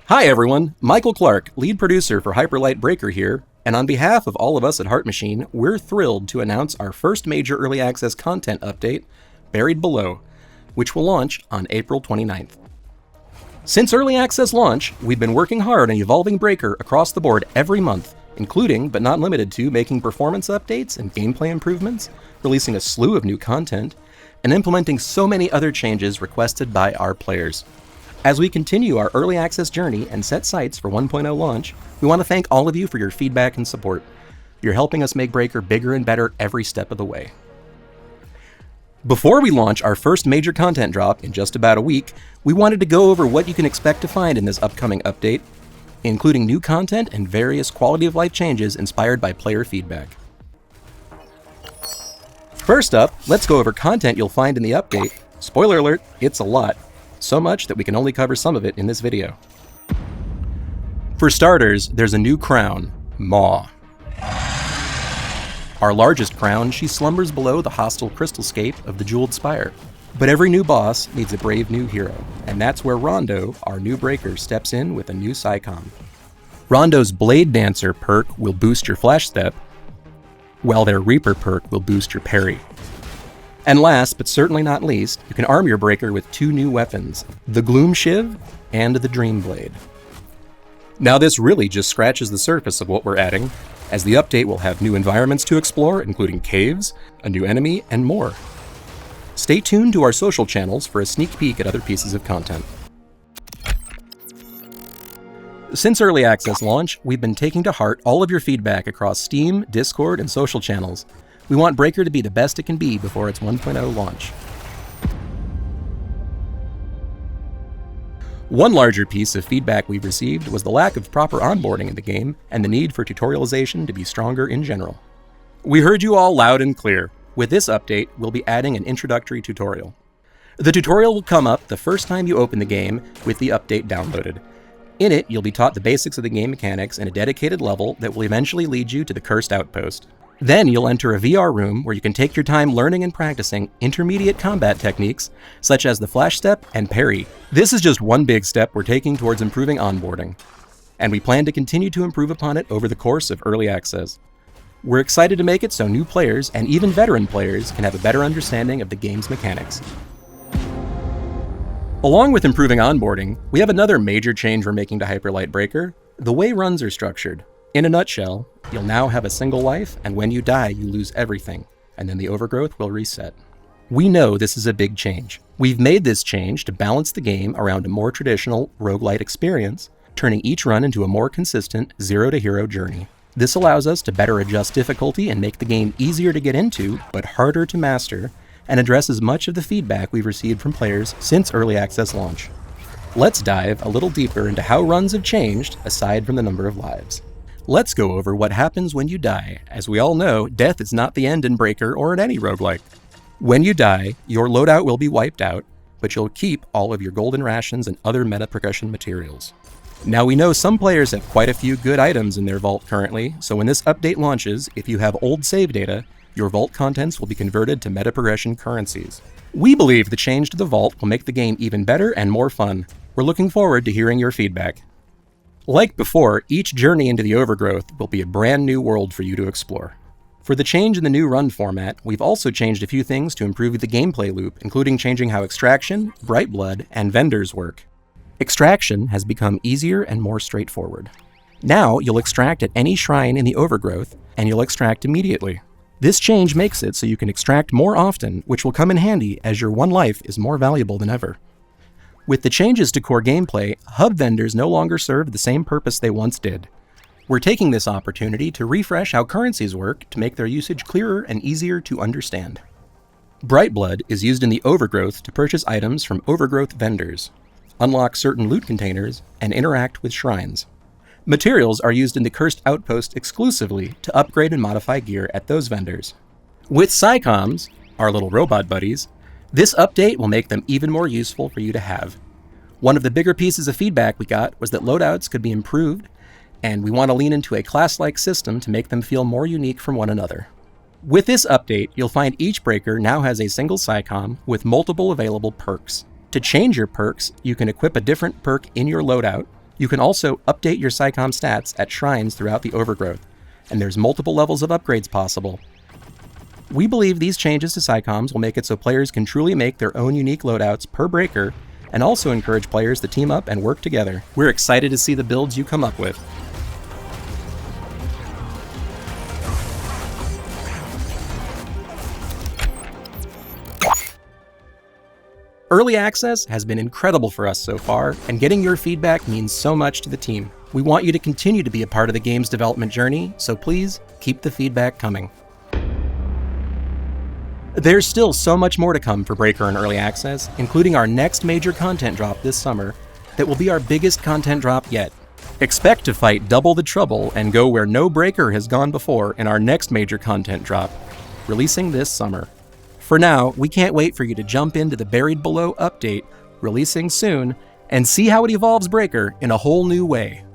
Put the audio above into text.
Hi everyone, Michael Clark, lead producer for Hyperlight Breaker here, and on behalf of all of us at Heart Machine, we're thrilled to announce our first major early access content update, Buried Below, which will launch on April 29th. Since early access launch, we've been working hard on evolving Breaker across the board every month, including, but not limited to, making performance updates and gameplay improvements, releasing a slew of new content, and implementing so many other changes requested by our players. As we continue our early access journey and set sights for 1.0 launch, we want to thank all of you for your feedback and support. You're helping us make Breaker bigger and better every step of the way. Before we launch our first major content drop in just about a week, we wanted to go over what you can expect to find in this upcoming update, including new content and various quality of life changes inspired by player feedback. First up, let's go over content you'll find in the update. Spoiler alert, it's a lot. So much that we can only cover some of it in this video. For starters, there's a new crown, Maw. Our largest crown, she slumbers below the hostile crystalscape of the Jeweled Spire. But every new boss needs a brave new hero, and that's where Rondo, our new breaker, steps in with a new Psycom. Rondo's Blade Dancer perk will boost your flash step, while their Reaper perk will boost your parry. And last, but certainly not least, you can arm your breaker with two new weapons, the Gloom Shiv and the Dream Blade. Now this really just scratches the surface of what we're adding, as the update will have new environments to explore, including caves, a new enemy, and more. Stay tuned to our social channels for a sneak peek at other pieces of content. Since early access launch, we've been taking to heart all of your feedback across Steam, Discord, and social channels. We want Breaker to be the best it can be before its 1.0 launch. One larger piece of feedback we've received was the lack of proper onboarding in the game and the need for tutorialization to be stronger in general. We heard you all loud and clear. With this update, we'll be adding an introductory tutorial. The tutorial will come up the first time you open the game with the update downloaded. In it, you'll be taught the basics of the game mechanics in a dedicated level that will eventually lead you to the Cursed Outpost. Then you'll enter a VR room where you can take your time learning and practicing intermediate combat techniques, such as the flash step and parry. This is just one big step we're taking towards improving onboarding, and we plan to continue to improve upon it over the course of early access. We're excited to make it so new players, and even veteran players, can have a better understanding of the game's mechanics. Along with improving onboarding, we have another major change we're making to Hyperlight Breaker: the way runs are structured. In a nutshell, you'll now have a single life, and when you die, you lose everything, and then the overgrowth will reset. We know this is a big change. We've made this change to balance the game around a more traditional roguelite experience, turning each run into a more consistent zero-to-hero journey. This allows us to better adjust difficulty and make the game easier to get into, but harder to master, and addresses much of the feedback we've received from players since early access launch. Let's dive a little deeper into how runs have changed, aside from the number of lives. Let's go over what happens when you die. As we all know, death is not the end in Breaker or in any roguelike. When you die, your loadout will be wiped out, but you'll keep all of your golden rations and other meta progression materials. Now we know some players have quite a few good items in their vault currently, so when this update launches, if you have old save data, your vault contents will be converted to meta progression currencies. We believe the change to the vault will make the game even better and more fun. We're looking forward to hearing your feedback. Like before, each journey into the overgrowth will be a brand new world for you to explore. For the change in the new run format, we've also changed a few things to improve the gameplay loop, including changing how extraction, bright blood, and vendors work. Extraction has become easier and more straightforward. Now you'll extract at any shrine in the overgrowth, and you'll extract immediately. This change makes it so you can extract more often, which will come in handy as your one life is more valuable than ever. With the changes to core gameplay, hub vendors no longer serve the same purpose they once did. We're taking this opportunity to refresh how currencies work to make their usage clearer and easier to understand. Bright Blood is used in the Overgrowth to purchase items from Overgrowth vendors, unlock certain loot containers, and interact with shrines. Materials are used in the Cursed Outpost exclusively to upgrade and modify gear at those vendors. With Psycoms, our little robot buddies, this update will make them even more useful for you to have. One of the bigger pieces of feedback we got was that loadouts could be improved, and we want to lean into a class-like system to make them feel more unique from one another. With this update, you'll find each breaker now has a single Psycom with multiple available perks. To change your perks, you can equip a different perk in your loadout, You can also update your SciComm stats at shrines throughout the overgrowth, and there's multiple levels of upgrades possible. We believe these changes to SciComms will make it so players can truly make their own unique loadouts per breaker, and also encourage players to team up and work together. We're excited to see the builds you come up with. Early access has been incredible for us so far, and getting your feedback means so much to the team. We want you to continue to be a part of the game's development journey, so please keep the feedback coming. There's still so much more to come for Breaker and Early Access, including our next major content drop this summer that will be our biggest content drop yet. Expect to fight double the trouble and go where no Breaker has gone before in our next major content drop, releasing this summer. For now, we can't wait for you to jump into the Buried Below update, releasing soon, and see how it evolves Breaker in a whole new way.